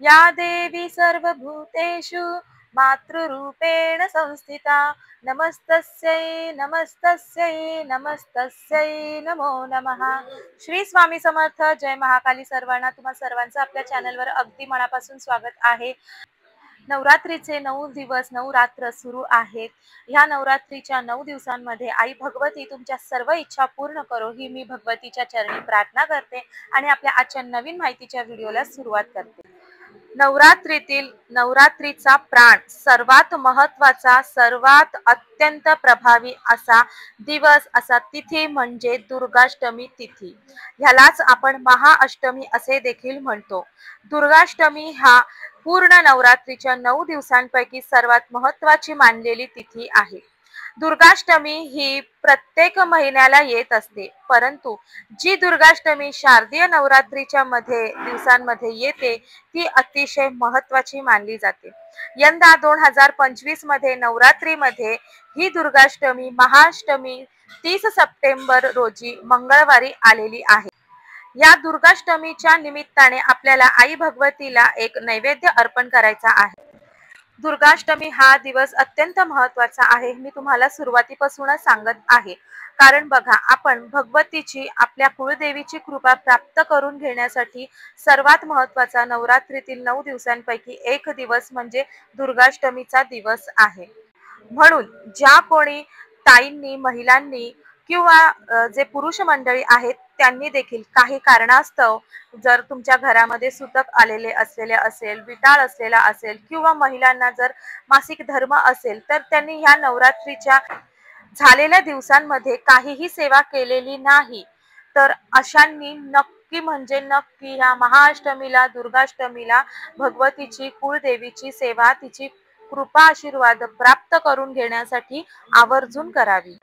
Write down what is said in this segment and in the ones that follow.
या देवी सर्वभूतेषु मातृरूपेण संस्थिता नमस्तस्यै नमस्तस्यै नमस्तस्यै नमो नमः। श्री स्वामी समर्थ। जय महाकाली। सर्वांना तुम्हा सर्वांचं आपल्या चॅनलवर अगदी मनापासून स्वागत आहे। नवरात्रीचे 9 दिवस 9 रात्र सुरू आहेत। ह्या नवरात्रीच्या 9 दिवसांमध्ये आई भगवती तुमच्या सर्व इच्छा पूर्ण करो ही मी भगवतीच्या चरणी प्रार्थना करते आणि आपल्या आजच्या नवीन माहितीच्या व्हिडिओला सुरुवात करते। नवरात्रीतील नवरात्रीचा प्राण सर्वात महत्त्वाचा सर्वात अत्यंत प्रभावी असा दिवस असा तिथी म्हणजे दुर्गाष्टमी तिथी। ह्यालाच आपण महाअष्टमी असे देखील म्हणतो। दुर्गाष्टमी हा पूर्ण नवरात्रीच्या 9 दिवसांपैकी सर्वात महत्त्वाची मानलेली तिथी आहे। दुर्गाष्टमी ही प्रत्येक महिन्याला येत असते, परंतु जी दुर्गाष्टमी शारदीय नवरात्रीच्या दिवसांमध्ये येते ती अतिशय महत्त्वाची मानली जाते। यंदा 2025 मध्ये नवरात्रीमध्ये ही दुर्गाष्टमी महाअष्टमी 30 सप्टेंबर रोजी मंगळवारी आलेली आहे। या दुर्गाष्टमीच्या निमित्ताने आपल्याला आई भगवतीला एक नैवेद्य अर्पण करायचा आहे। दुर्गाष्टमी हा दिवस अत्यंत महत्त्वाचा आहे, मी तुम्हाला सुरुवातीपासूनच सांगत आहे। कारण बघा, आपण भगवतीची आपल्या कुळदेवीची कृपा प्राप्त करून घेण्यासाठी सर्वात महत्त्वाचा नवरात्रीतील 9 दिवसांपैकी एक दिवस म्हणजे दुर्गाष्टमीचा दिवस आहे। म्हणून ज्या कोणी ताईंनी महिलांनी किंवा जे पुरुष मंडळी आहेत त्यांनी देखील काही कारणास्तव जर तुमच्या घरामध्ये सुतक आलेले असलेले असेल, विटाळ असलेला असेल किंवा महिलांना जर मासिक धर्म असेल तर त्यांनी ह्या नवरात्रीच्या झालेल्या दिवसांमध्ये काहीही सेवा केलेली नाही तर अशांनी नक्की म्हणजे नक्की ह्या महाअष्टमीला दुर्गाष्टमीला भगवतीची कुळदेवीची सेवा तिची कृपा आशीर्वाद प्राप्त करून घेण्यासाठी आवर्जून करावी।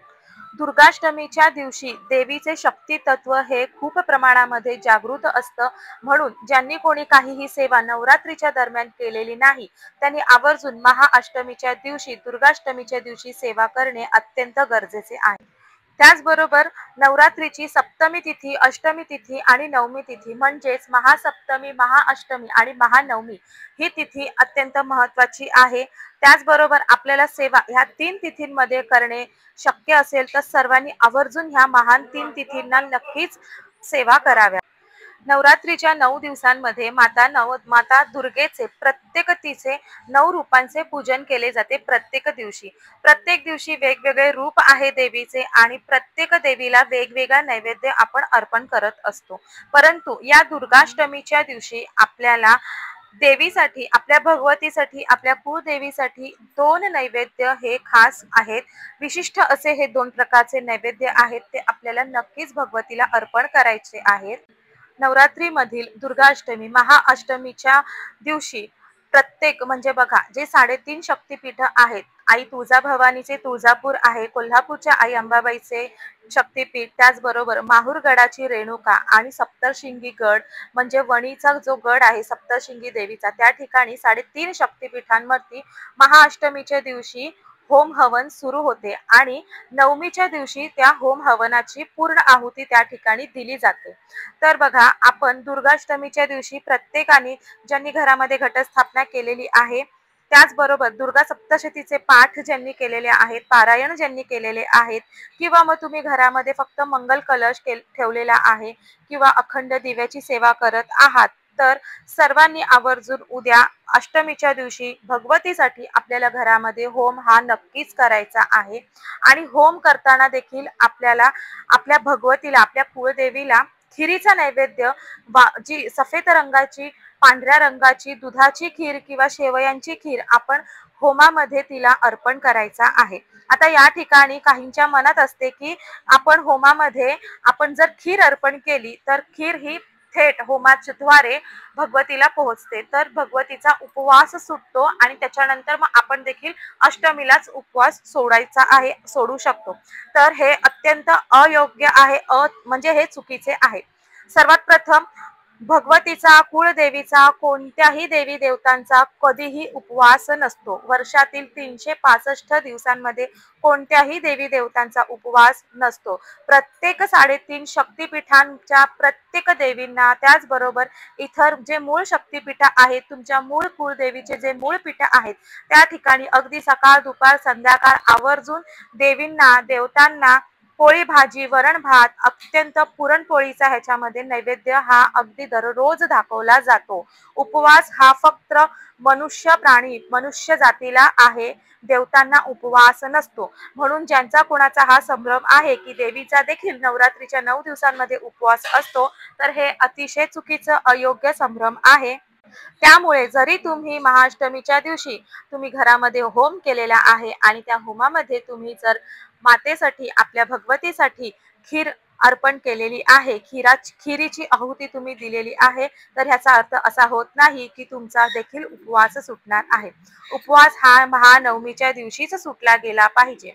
दुर्गाष्टमीच्या दिवशी देवीचे शक्ती तत्व हे खूप प्रमाणामध्ये जागृत असतं, म्हणून ज्यांनी कोणी काहीही सेवा नवरात्रीच्या दरम्यान केलेली नाही त्यांनी आवर्जून महाअष्टमीच्या दिवशी दुर्गाष्टमीच्या दिवशी सेवा करणे अत्यंत गरजेचे आहे। त्याचबरोबर नवरात्रीची सप्तमी तिथी, अष्टमी तिथी आणि नवमी तिथी म्हणजेच महासप्तमी, महाअष्टमी आणि महानवमी ही तिथी अत्यंत महत्त्वाची आहे। त्याचबरोबर आपल्याला सेवा ह्या 3 तिथींमध्ये करणे शक्य असेल तर सर्वांनी आवर्जून ह्या महान 3 तिथींना नक्कीच सेवा कराव्या। नवरात्रीच्या 9 दिवसांमध्ये माता दुर्गेचे प्रत्येक तिचे 9 रूपांचे पूजन केले जाते। प्रत्येक दिवशी वेगवेगळे रूप आहे देवीचे आणि प्रत्येक देवीला वेगवेगळा नैवेद्य आपण अर्पण करत असतो। परंतु या दुर्गाष्टमीच्या दिवशी आपल्याला देवीसाठी, आपल्या भगवतीसाठी, आपल्या कुळदेवीसाठी 2 नैवेद्य हे खास आहेत। विशिष्ट असे हे 2 प्रकारचे नैवेद्य आहेत, ते आपल्याला नक्कीच भगवतीला अर्पण करायचे आहेत। नवरात्रीमधील दुर्गाष्टमी महाअष्टमीच्या दिवशी प्रत्येक म्हणजे बघा, जे 3.5 शक्तिपीठ आहेत, आई तुळजाभवानीचे तुळजापूर आहे, कोल्हापूरच्या आई अंबाबाईचे शक्तिपीठ, त्याचबरोबर माहूरगडाची रेणुका आणि सप्तशृंगी गड म्हणजे वणीचा जो गड आहे सप्तशृंगी देवीचा, त्या ठिकाणी 3.5 शक्तिपीठांवरती महाअष्टमीच्या दिवशी होम हवन सुरू होते आणि नवमीच्या दिवशी त्या होम हवनाची पूर्ण आहुती त्या ठिकाणी दिली जाते। तर बघा, आपण दुर्गाष्टमीच्या दिवशी प्रत्येकाने ज्यांनी घरामध्ये घटस्थापना केलेली आहे, त्याचबरोबर दुर्गा सप्तशतीचे पाठ ज्यांनी केलेले आहेत, पारायण ज्यांनी केलेले आहेत किंवा मग तुम्ही घरामध्ये फक्त मंगल कलश ठेवलेला आहे किंवा अखंड दिव्याची सेवा करत आहात, तर सर्वांनी आवर्जून उद्या अष्टमीच्या दिवशी भगवतीसाठी आपल्याला घरामध्ये होम हा नक्कीच करायचा आहे। आणि होम करताना देखील आपल्याला आपल्या भगवतीला, आपल्या कुळदेवीला खिरीचा नैवेद्य, जी सफेद रंगाची, पांढऱ्या रंगाची दुधाची खीर किंवा शेवयांची खीर आपण होमामध्ये तिला अर्पण करायचा आहे। आता या ठिकाणी काहींच्या मनात असते की आपण होमामध्ये आपण जर खीर अर्पण केली तर खीर ही थेट होमाद्वारे भगवतीला पोहोचते, तर भगवतीचा उपवास सुटतो आणि त्याच्यानंतर मग आपण देखील अष्टमीलाच उपवास सोडायचा आहे, सोडू शकतो। तर हे अत्यंत अयोग्य आहे, म्हणजे हे चुकीचे आहे। सर्वात प्रथम भगवतीचा, कुळदेवीचा, कोणत्याही देवी देवतांचा कधीही उपवास नसतो. वर्षातील 365 दिवसांमध्ये कोणत्याही देवी देवतांचा उपवास नसतो. प्रत्येक 3.5 शक्तिपीठांच्या प्रत्येक देवींना, त्याचबरोबर इतर जे मूळ शक्तिपीठ आहेत, तुमच्या मूळ कुळदेवीचे जे मूळ पीठ आहेत, त्या ठिकाणी अगदी सकाळ दुपार संध्याकाळ आवर्जून देवींना देवतांना पोळी भाजी वरण भात अत्यंत पुरणपोळीचा ह्याच्यामध्ये नैवेद्य हा अगदी दररोज दाखवला जातो. उपवास हा फक्त मनुष्य प्राणी मनुष्य जातीला आहे, देवतांना उपवास नसतो. म्हणून ज्यांचा कोणाचा हा संभ्रम आहे की देवीचा देखील नवरात्रीच्या 9 दिवसांमध्ये उपवास असतो, तर हे अतिशय चुकीचं अयोग्य संभ्रम आहे. त्यामुळे जरी तुम्ही महाअष्टमीच्या दिवशी तुम्ही घरामध्ये होम केलेला आहे आणि त्या होमामध्ये तुम्ही जर मातेसाठी आपल्या भगवतीसाठी खीर अर्पण केलेली आहे, खिरीची आहुती तुम्ही दिलेली आहे, तर ह्याचा अर्थ असा होत नाही की तुमचा देखील उपवास सुटणार आहे. उपवास हा महानवमीच्या दिवशीच सुटला गेला पाहिजे.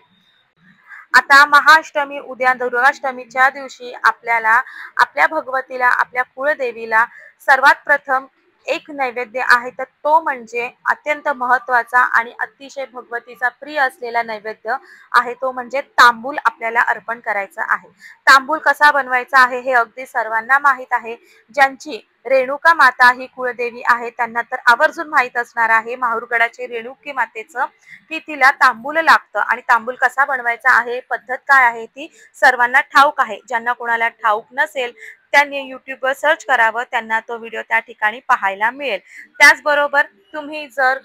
आता महाअष्टमी उद्या दुर्गाष्टमीच्या दिवशी आपल्याला आपल्या भगवतीला आपल्या कुळदेवीला सर्वात प्रथम एक नैवेद्य आहे, तर तो म्हणजे अत्यंत महत्वाचा आणि अतिशय भगवतीचा प्रिय असलेला नैवेद्य आहे, तो म्हणजे तांबूल आपल्याला अर्पण करायचा आहे. तांबूल कसा बनवायचा आहे हे अगदी सर्वांना माहीत आहे. ज्यांची रेणुका माता ही कुळदेवी आहे त्यांना तर आवर्जून माहीत असणार आहे, माहूरगडाचे रेणुकी मातेचं, की तिला तांबूल लागतं. आणि तांबूल कसा बनवायचा आहे, पद्धत काय आहे, ती सर्वांना ठाऊक आहे. ज्यांना कोणाला ठाऊक नसेल त्यांनी यूट्यूबवर सर्च करावं, त्यांना तो व्हिडिओ त्या ठिकाणी पाहायला मिळेल. त्याचबरोबर तुम्ही जर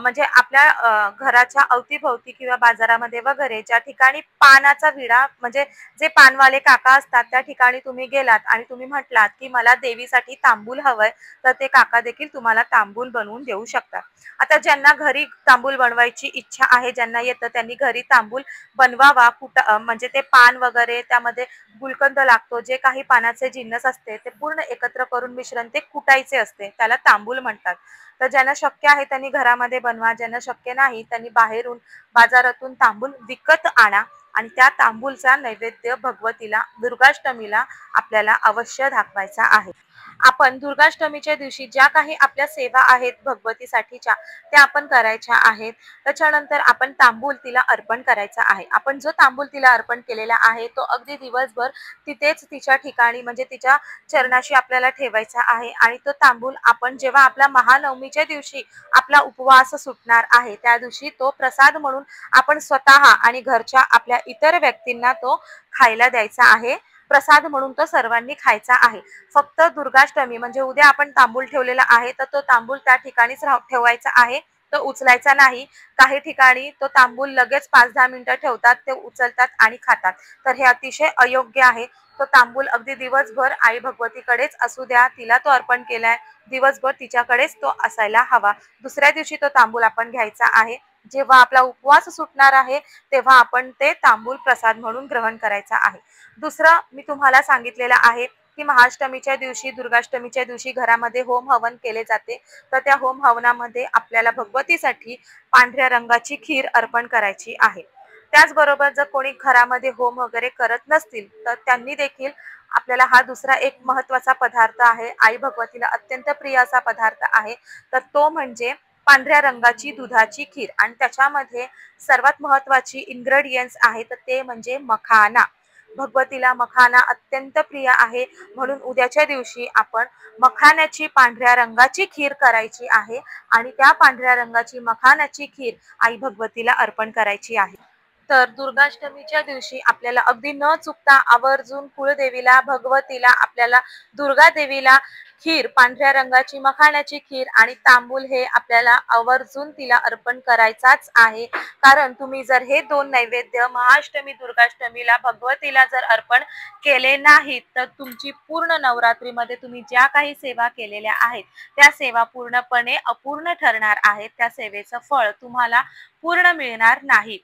म्हणजे आपल्या घराच्या अवतीभोवती किंवा बाजारामध्ये वगैरे ज्या ठिकाणी पानाचा विडा म्हणजे जे पानवाले काका असतात त्या ठिकाणी तुम्ही गेलात आणि तुम्ही म्हटलात की मला देवीसाठी तांबूल हवंय, तर ते काका देखील तुम्हाला तांबूल बनवून देऊ शकतात. आता ज्यांना घरी तांबूल बनवायची इच्छा आहे, ज्यांना येतं त्यांनी घरी तांबूल बनवावा. म्हणजे ते पान वगैरे त्यामध्ये गुलकंद लागतो, जे काही पानाचे जिन्नस असते ते पूर्ण एकत्र करून मिश्रण ते कुटायचे असते, त्याला तांबूल म्हणतात. तर ज्यांना शक्य आहे त्यांनी घरामध्ये बनवा, ज्यांना शक्य नाही त्यांनी बाहेरून बाजारातून तांबूल विकत आणा आणि त्या तांबूलचा नैवेद्य भगवतीला दुर्गाष्टमीला आपल्याला अवश्य दाखवायचा आहे. आपण दुर्गाष्टमीच्या दिवशी ज्या काही आपल्या सेवा आहेत भगवतीसाठीच्या त्या आपण करायच्या आहेत. त्याच्यानंतर आपण तांबूल तिला अर्पण करायचा आहे. आपण जो तांबूल तिला अर्पण केलेला आहे तो अगदी दिवसभर तिथेच तिच्या ठिकाणी म्हणजे तिच्या चरणाशी आपल्याला ठेवायचा आहे. आणि तो तांबूल आपण जेव्हा आपला महानवमीच्या दिवशी आपला उपवास सुटणार आहे त्या दिवशी तो प्रसाद म्हणून आपण स्वतः आणि घरच्या आपल्या इतर व्यक्तींना तो खायला द्यायचा आहे. प्रसाद म्हणून तो सर्वांनी खायचा आहे. फक्त दुर्गाष्टमी म्हणजे उद्या आपण तांबूल ठेवलेला आहे तर तो तांबूल त्या ठिकाणीच ठेवायचा आहे, तो उचलायचा नाही. काही ठिकाणी तो तांबूल लगेच 5-10 मिनिटं ठेवतात, ते उचलतात आणि खातात, तर हे अतिशय अयोग्य आहे. तो तांबूल अगदी दिवसभर आई भगवतीकडेच असू द्या, तिला तो अर्पण केलाय दिवसभर तिच्याकडेच तो असायला हवा. दुसऱ्या दिवशी तो तांबूल आपण घ्यायचा आहे. जेव्हा आपला उपवास सुटणार आहे तेव्हा आपण ते तांबूल प्रसाद म्हणून ग्रहण करायचा आहे. दुसरं मी तुम्हाला सांगितलेलं आहे की महाअष्टमीच्या दिवशी दुर्गाष्टमीच्या दिवशी घरामध्ये होम हवन केले जाते, तर त्या होम हवनामध्ये आपल्याला भगवतीसाठी पांढऱ्या रंगाची खीर अर्पण करायची आहे. त्याचबरोबर जर कोणी घरामध्ये होम वगैरे करत नसतील तर त्यांनी देखील आपल्याला हा दुसरा एक महत्वाचा पदार्थ आहे, आई भगवतीला अत्यंत प्रिय असा पदार्थ आहे, तर तो म्हणजे पांढऱ्या रंगाची दुधाची खीर. आणि त्याच्यामध्ये सर्वात महत्वाची इन्ग्रेडियंट्स आहे तर ते म्हणजे मखाना. भगवतीला मखाना अत्यंत प्रिय आहे, म्हणून उद्याच्या दिवशी आपण मखाण्याची पांढऱ्या रंगाची खीर करायची आहे आणि त्या पांढऱ्या रंगाची मखानाची खीर आई भगवतीला अर्पण करायची आहे. तर दुर्गाष्टमीच्या दिवशी आपल्याला अगदी न चुकता आवर्जून कुळदेवीला भगवतीला आपल्याला दुर्गा देवीला खीर पांढऱ्या रंगाची मखाण्याची खीर आणि तांबूल हे आपल्याला आवर्जून तिला अर्पण करायचाच आहे. कारण तुम्ही जर हे 2 नैवेद्य महाअष्टमी दुर्गाष्टमीला भगवतीला जर अर्पण केले नाहीत तर तुमची पूर्ण नवरात्रीमध्ये तुम्ही ज्या काही सेवा केलेल्या आहेत त्या सेवा पूर्णपणे अपूर्ण ठरणार आहेत. त्या सेवेचं फळ तुम्हाला पूर्ण मिळणार नाही.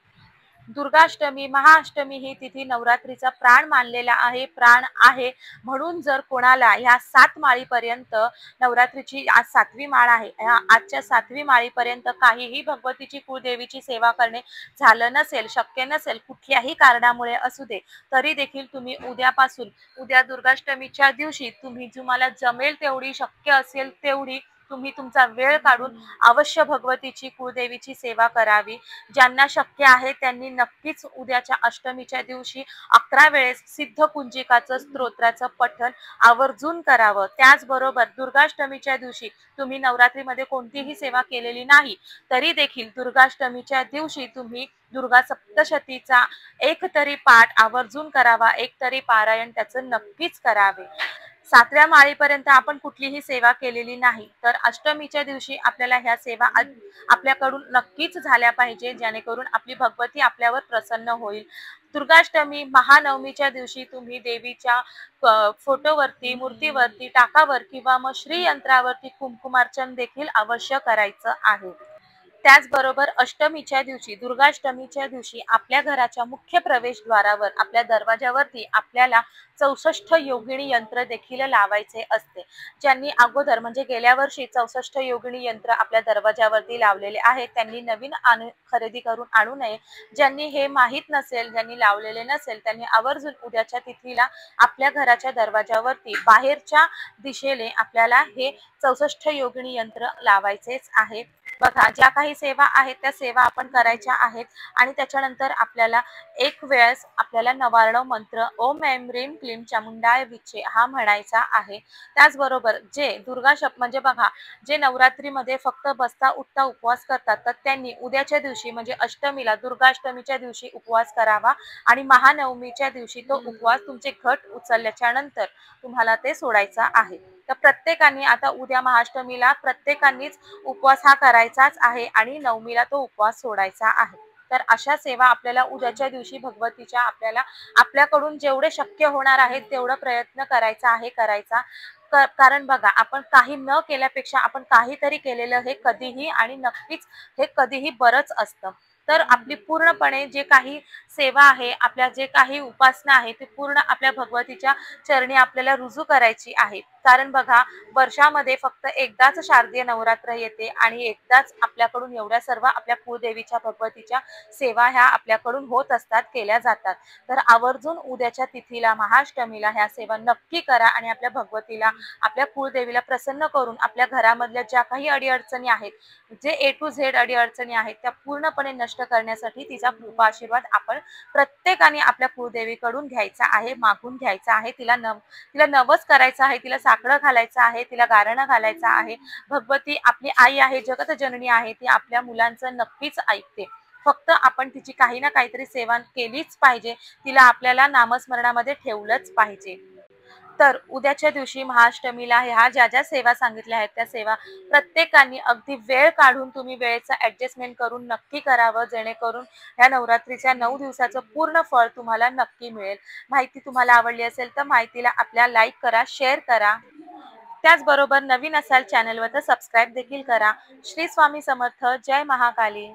दुर्गाष्टमी, महाअष्टमी ही तिथी नवरात्रीचा प्राण मानलेला आहे, प्राण आहे. म्हणून जर कोणाला ह्या 7 माळीपर्यंत नवरात्रीची आज 7वी माळ आहे, आजच्या 7वी माळीपर्यंत काहीही भगवतीची कुळदेवीची सेवा करणे झालं नसेल, शक्य नसेल, कुठल्याही कारणामुळे असू दे, तरी देखील तुम्ही उद्यापासून, उद्या दुर्गाष्टमीच्या दिवशी तुम्ही तुम्हाला जमेल तेवढी, शक्य असेल तेवढी तुम्ही तुमचा वेळ काढून अवश्य भगवतीची कुळदेवीची सेवा करावी. ज्यांना शक्य आहे त्यांनी नक्कीच उद्याच्या अष्टमीच्या दिवशी 11 वेळेस सिद्ध कुंजिकाचं स्तोत्राचं पठण आवर्जून करावं. त्याचबरोबर दुर्गाष्टमीच्या दिवशी तुम्ही नवरात्रीमध्ये कोणतीही सेवा केलेली नाही तरी देखील दुर्गाष्टमीच्या दिवशी तुम्ही दुर्गा सप्तशतीचा एक तरी पाठ आवर्जून करावा, एक तरी पारायण त्याचं नक्कीच करावे. 7व्या माळीपर्यंत आपण कुठलीही सेवा केलेली नाही तर अष्टमीच्या दिवशी आपल्याला ह्या सेवा आपल्याकडून नक्कीच झाल्या पाहिजे, जेणेकरून आपली भगवती आपल्यावर प्रसन्न होईल. दुर्गाष्टमी, महानवमीच्या दिवशी तुम्ही देवीच्या फोटोवरती, मूर्तीवरती, टाकावर किंवा मग श्रीयंत्रावरती कुंकुमार्चन देखील अवश्य करायचं आहे. त्याचबरोबर अष्टमीच्या दिवशी, दुर्गाष्टमीच्या दिवशी आपल्या घराच्या मुख्य प्रवेशद्वारावर, आपल्या दरवाजावरती आपल्याला 64 योगिनी यंत्र देखील लावायचे असते. ज्यांनी अगोदर म्हणजे गेल्या वर्षी 64 योगिनी यंत्र आपल्या दरवाजावरती लावलेले आहेत त्यांनी नवीन खरेदी करून आणू नये. ज्यांनी हे माहीत नसेल, ज्यांनी लावलेले नसेल, त्यांनी आवर्जून उद्याच्या तिथीला आपल्या घराच्या दरवाजावरती बाहेरच्या दिशेने आपल्याला हे 64 योगिनी यंत्र लावायचेच आहे. बघा, ज्या काही सेवा आहेत त्या सेवा आपण करायच्या आहेत आणि त्याच्यानंतर आपल्याला एक वेळेस आपल्याला नवार्णव मंत्र ओम ऐं ह्रीं क्लीं चामुंडाय विचे हा म्हणायचा आहे. त्याचबरोबर जे म्हणजे बघा, जे नवरात्रीमध्ये फक्त बसता उठता उपवास करतात तर त्यांनी उद्याच्या दिवशी म्हणजे अष्टमीला, दुर्गाष्टमीच्या दिवशी उपवास करावा आणि महानवमीच्या दिवशी तो उपवास तुमचे घट उचलल्याच्या नंतर तुम्हाला ते सोडायचा आहे. तर प्रत्येकाने आता उद्या महाअष्टमीला प्रत्येकानेच उपवास हा करायचाच आहे आणि नवमीला तो उपवास सोडायचा आहे. तर अशा सेवा आपल्याला उद्याच्या दिवशी भगवतीच्या आपल्याकडून जेवढे शक्य होणार आहे तेवढा प्रयत्न करायचा. कारण बघा, आपण काही न केल्यापेक्षा आपण काहीतरी केलेलं हे कधीही आणि नक्कीच हे कधीही बरंच असतं. तर आपली पूर्णपणे जे काही सेवा आहे, आपल्या जे काही उपासना आहे ती पूर्ण आपल्या भगवतीच्या चरणी आपल्याला रुजू करायची आहे. कारण बघा, वर्षामध्ये फक्त एकदाच शारदीय नवरात्र येते आणि एकदाच आपल्याकडून एवढ्या सर्व आपल्या कुळदेवीच्या भगवतीच्या सेवा ह्या आपल्याकडून होत असतात, केल्या जातात. तर आवर्जून उद्याच्या तिथीला, महाअष्टमीला ह्या सेवा नक्की करा आणि आपल्या भगवतीला, आपल्या कुळदेवीला प्रसन्न करून आपल्या घरामधल्या ज्या काही अडीअडचणी आहेत, जे A to Z अडीअडचणी आहेत त्या पूर्णपणे नष्ट करण्यासाठी तिचा कृपा आशीर्वाद आपण प्रत्येकाने आपल्या कुळदेवीकडून घ्यायचा आहे, मागून घ्यायचा आहे. तिला नवस करायचं आहे, तिला साकडं घालायचं आहे, तिला गारणं घालायचं आहे. भगवती आपली आई आहे, जगत जननी आहे, ती आपल्या मुलांचं नक्कीच ऐकते. फक्त आपण तिची काही ना काहीतरी सेवा केलीच पाहिजे, तिला आपल्याला नामस्मरणामध्ये ठेवलंच पाहिजे. तर उद्याच्या दिवशी महाअष्टमीला ह्या ज्या सेवा सांगितल्या आहेत त्या सेवा प्रत्येकाने अगदी वेळ काढून तुम्ही वेळेचं ऍडजस्टमेंट करून नक्की करावं, जेणेकरून ह्या नवरात्रीच्या 9 दिवसाचं पूर्ण फळ तुम्हाला नक्की मिळेल. माहिती तुम्हाला आवडली असेल तर माहितीला आपल्या लाईक करा, शेअर करा. त्याचबरोबर नवीन असाल चॅनलवर तर सबस्क्राईब देखील करा. श्री स्वामी समर्थ. जय महाकाली.